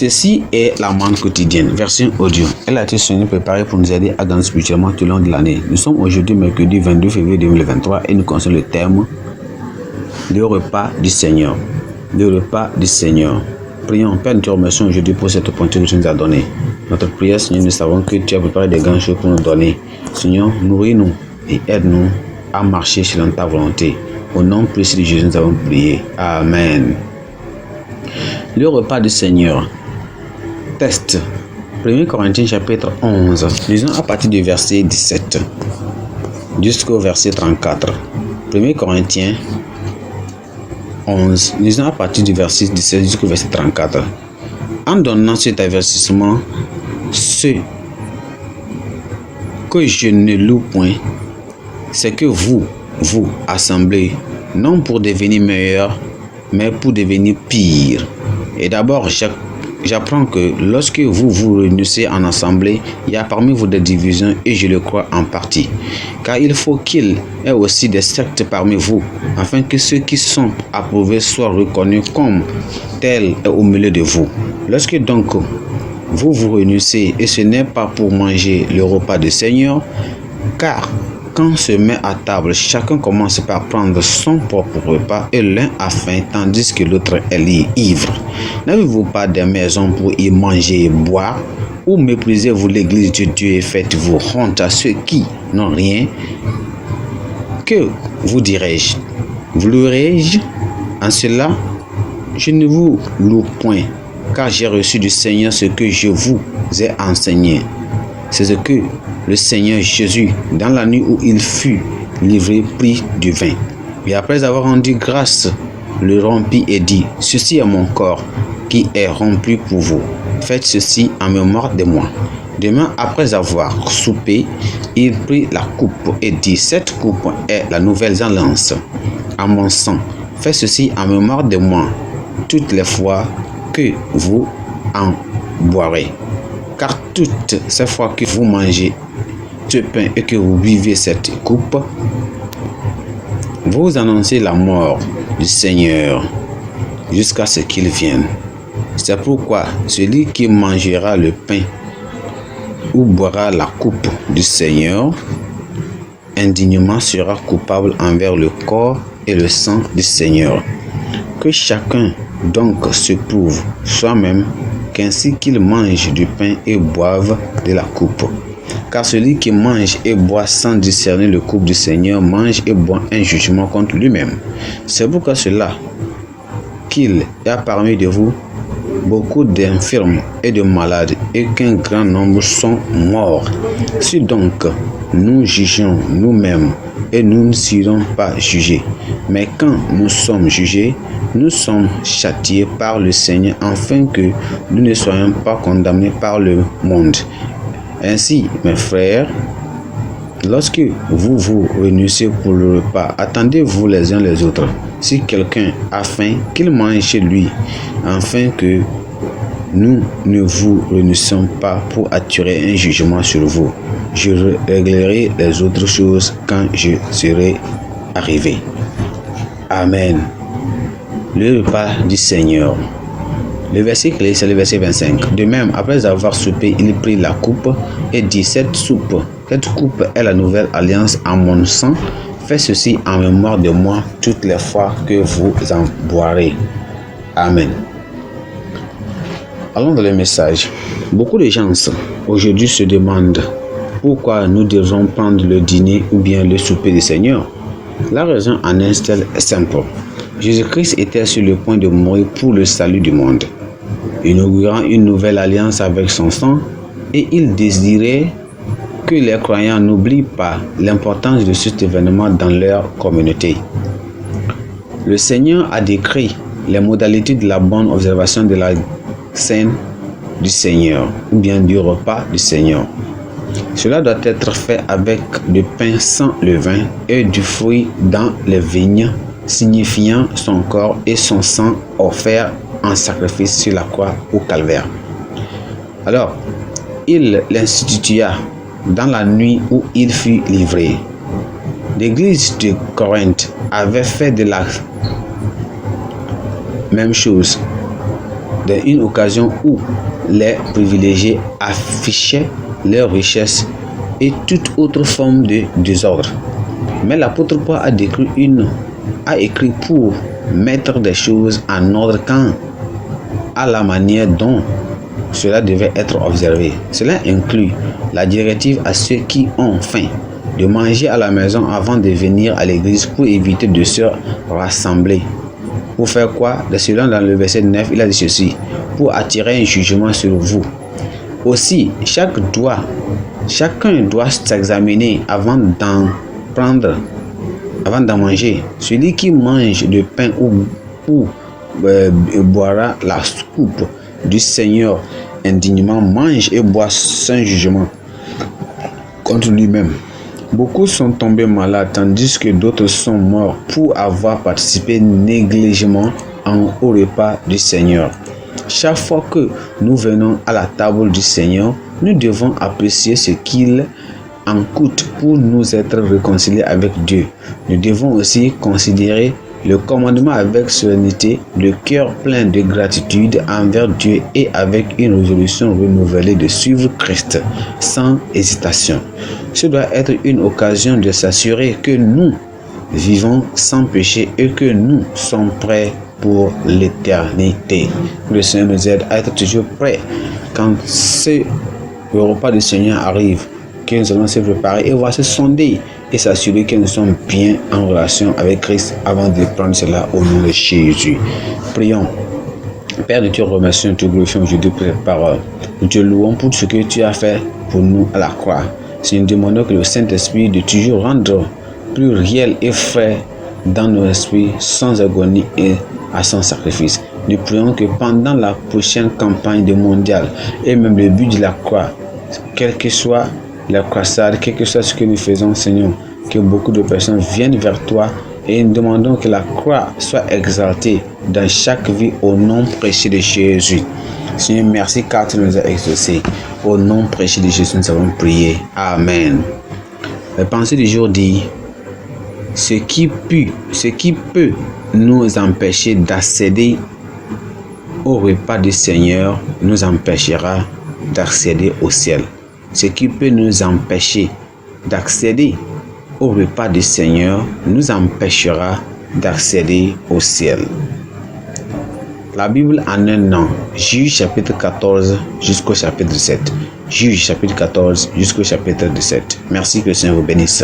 Ceci est la manne quotidienne, version audio. Elle a été soignée, préparée pour nous aider à gagner spirituellement tout le long de l'année. Nous sommes aujourd'hui mercredi 22 février 2023 et nous concernons le thème le repas du Seigneur. Le repas du Seigneur. Prions, Père, nous te remercions aujourd'hui pour cette opportunité que tu nous as donnée. Notre prière, Seigneur, nous savons que tu as préparé des grandes choses pour nous donner. Seigneur, nourris-nous et aide-nous à marcher selon ta volonté. Au nom précieux de Jésus, nous avons prié. Amen. Le repas du Seigneur. Test. 1 Corinthiens chapitre 11. Lisons à partir du verset 17 jusqu'au verset 34. 1 Corinthiens 11. Lisons à partir du verset 17 jusqu'au verset 34. En donnant cet avertissement, ce que je ne loue point, c'est que vous assemblez, non pour devenir meilleur, mais pour devenir pire. Et d'abord, j'apprends que lorsque vous réunissez en assemblée, il y a parmi vous des divisions, et je le crois en partie. Car il faut qu'il y ait aussi des sectes parmi vous, afin que ceux qui sont approuvés soient reconnus comme tels au milieu de vous. Lorsque donc vous vous réunissez, et ce n'est pas pour manger le repas du Seigneur, car quand on se met à table, chacun commence par prendre son propre repas et l'un a faim tandis que l'autre est ivre. N'avez-vous pas des maisons pour y manger et boire? Ou méprisez-vous l'église de Dieu et faites-vous honte à ceux qui n'ont rien? Que vous dirai-je? Vous louerai-je? En cela, je ne vous loue point, car j'ai reçu du Seigneur ce que je vous ai enseigné. C'est ce que le Seigneur Jésus, dans la nuit où il fut livré, prit du vin. Et après avoir rendu grâce, le rompit et dit, « Ceci est mon corps qui est rompu pour vous. Faites ceci en mémoire de moi. » Demain, après avoir soupé, il prit la coupe et dit, « Cette coupe est la nouvelle alliance à mon sang. Faites ceci en mémoire de moi toutes les fois que vous en boirez. Car toutes ces fois que vous mangez ce pain et que vous buvez cette coupe, vous annoncez la mort du Seigneur jusqu'à ce qu'il vienne. C'est pourquoi celui qui mangera le pain ou boira la coupe du Seigneur indignement sera coupable envers le corps et le sang du Seigneur. Que chacun donc se prouve soi-même qu'ainsi qu'il mange du pain et boive de la coupe. Car celui qui mange et boit sans discerner le coupe du Seigneur mange et boit un jugement contre lui-même. C'est pourquoi cela qu'il y a parmi de vous beaucoup d'infirmes et de malades et qu'un grand nombre sont morts. Si donc nous jugeons nous-mêmes et nous ne serons pas jugés, mais quand nous sommes jugés, nous sommes châtiés par le Seigneur afin que nous ne soyons pas condamnés par le monde. Ainsi, mes frères, lorsque vous vous réunissez pour le repas, attendez-vous les uns les autres. Si quelqu'un a faim, qu'il mange chez lui, afin que nous ne vous réunissons pas pour attirer un jugement sur vous. Je réglerai les autres choses quand je serai arrivé. Amen. Le repas du Seigneur. Le verset clé, c'est le verset 25. De même, après avoir soupé, il prit la coupe et dit, cette coupe est la nouvelle alliance à mon sang. Faites ceci en mémoire de moi toutes les fois que vous en boirez. Amen. Allons dans le message. Beaucoup de gens aujourd'hui se demandent pourquoi nous devons prendre le dîner ou bien le souper du Seigneur. La raison en est simple. Jésus-Christ était sur le point de mourir pour le salut du monde, inaugurant une nouvelle alliance avec son sang, et il désirait que les croyants n'oublient pas l'importance de cet événement dans leur communauté. Le Seigneur a décrit les modalités de la bonne observation de la scène du Seigneur, ou bien du repas du Seigneur. Cela doit être fait avec du pain sans levain et du fruit dans les vignes, signifiant son corps et son sang offerts en sacrifice sur la croix au calvaire. Alors, il l'institua dans la nuit où il fut livré. L'église de Corinthe avait fait de la même chose. une occasion où les privilégiés affichaient leurs richesses et toute autre forme de désordre. Mais l'apôtre Paul a écrit pour mettre des choses en ordre quant à la manière dont cela devait être observé. Cela inclut la directive à ceux qui ont faim de manger à la maison avant de venir à l'église pour éviter de se rassembler. Pour faire quoi? Selon dans le verset 9, il a dit ceci: pour attirer un jugement sur vous. Aussi, chacun doit s'examiner avant d'en manger. Celui qui mange le pain ou boira la coupe du Seigneur indignement mange et boit sans jugement contre lui-même. Beaucoup sont tombés malades tandis que d'autres sont morts pour avoir participé négligemment au repas du Seigneur. Chaque fois que nous venons à la table du Seigneur, nous devons apprécier ce qu'il en coûte pour nous être réconciliés avec Dieu. Nous devons aussi considérer le commandement avec solennité, le cœur plein de gratitude envers Dieu et avec une résolution renouvelée de suivre Christ sans hésitation. Ce doit être une occasion de s'assurer que nous vivons sans péché et que nous sommes prêts pour l'éternité. Le Seigneur nous aide à être toujours prêts quand le repas du Seigneur arrive, que nous allons se préparer et voir se sonder et s'assurer que nous sommes bien en relation avec Christ avant de prendre cela au nom de Jésus. Prions. Père, nous te remercions, nous te glorifions aujourd'hui pour cette parole. Nous te louons pour ce que tu as fait pour nous à la croix. Si nous demandons que le Saint-Esprit de toujours rendre plus réel et frais dans nos esprits, sans agonie et à son sacrifice. Nous prions que pendant la prochaine campagne de mondiale et même le but de la croix, quel que soit la croisade, quel que soit ce que nous faisons, Seigneur, que beaucoup de personnes viennent vers toi et nous demandons que la croix soit exaltée dans chaque vie au nom précieux de Jésus. Seigneur, merci car tu nous as exaucés. Au nom précieux de Jésus, nous avons prié. Amen. La pensée du jour dit: ce qui peut nous empêcher d'accéder au repas du Seigneur nous empêchera d'accéder au ciel. Ce qui peut nous empêcher d'accéder au repas du Seigneur nous empêchera d'accéder au ciel. La Bible en un an, Juge chapitre 14 jusqu'au chapitre 17. Juge chapitre 14 jusqu'au chapitre 17. Merci que le Seigneur vous bénisse.